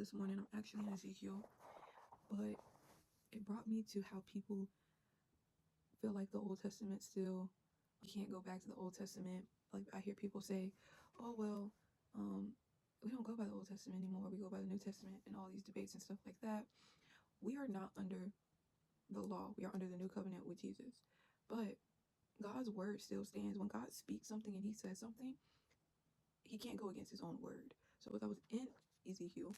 this morning. I'm actually in Ezekiel, but it brought me to how people feel like the Old Testament still, you can't go back to the Old Testament. Like I hear people say, oh, well, we don't go by the Old Testament anymore. We go by the New Testament and all these debates and stuff like that. We are not under the law. We are under the new covenant with Jesus. But God's word still stands. When God speaks something and he says something, he can't go against his own word. So as I was in Ezekiel,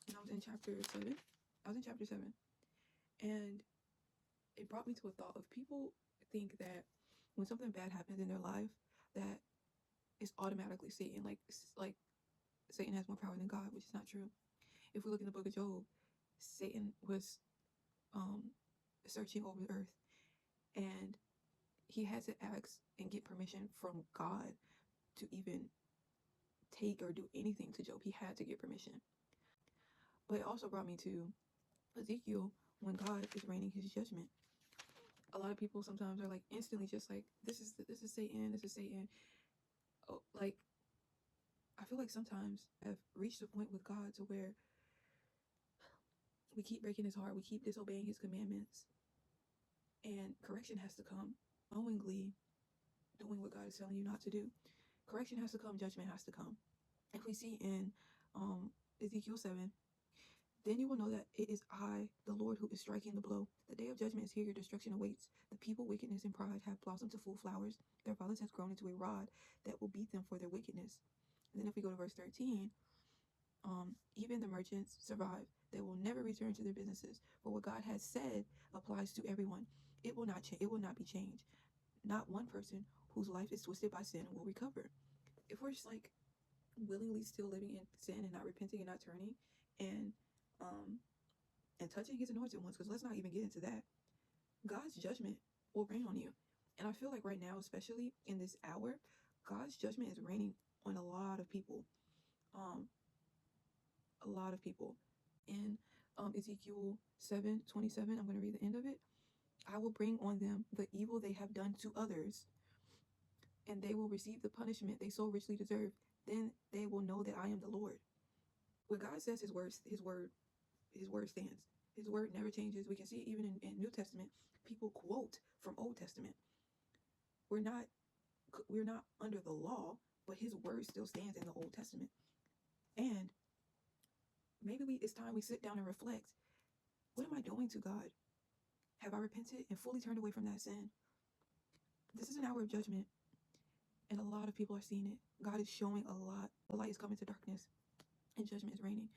and I was in chapter 7, and it brought me to a thought of people think that when something bad happens in their life, that it's automatically Satan. Like Satan has more power than God, which is not true. If we look in the book of Job, Satan was searching over the earth, and he had to ask and get permission from God to even take or do anything to Job. He had to get permission. But it also brought me to Ezekiel when God is raining his judgment. A lot of people sometimes are like instantly just like, this is Satan. Oh, like I feel like sometimes I've reached a point with God to where we keep breaking his heart, we keep disobeying his commandments, and correction has to come. Knowingly doing what God is telling you not to do. Correction has to come, judgment has to come. If we see in Ezekiel 7, then you will know that it is I, the Lord, who is striking the blow. The day of judgment is here, your destruction awaits. The people, wickedness and pride have blossomed to full flowers. Their violence has grown into a rod that will beat them for their wickedness. And then if we go to verse 13, even the merchants survive. They will never return to their businesses. For what God has said applies to everyone. It will not change. It will not be changed. Not one person whose life is twisted by sin will recover. If we're just like willingly still living in sin and not repenting and not turning and touching his anointed ones, because let's not even get into that, God's judgment will rain on you. And I feel like right now, especially in this hour, God's judgment is raining on a lot of people. In Ezekiel 7:27, I'm going to read the end of it. I will bring on them the evil they have done to others, and they will receive the punishment they so richly deserve. Then they will know that I am the Lord. When God says his word stands. His word never changes. We can see it even in New Testament. People quote from Old Testament. We're not under the law, but his word still stands in the Old Testament. And maybe it's time we sit down and reflect. What am I doing to God? Have I repented and fully turned away from that sin? This is an hour of judgment, and a lot of people are seeing it. God is showing a lot. The light is coming to darkness, and judgment is reigning.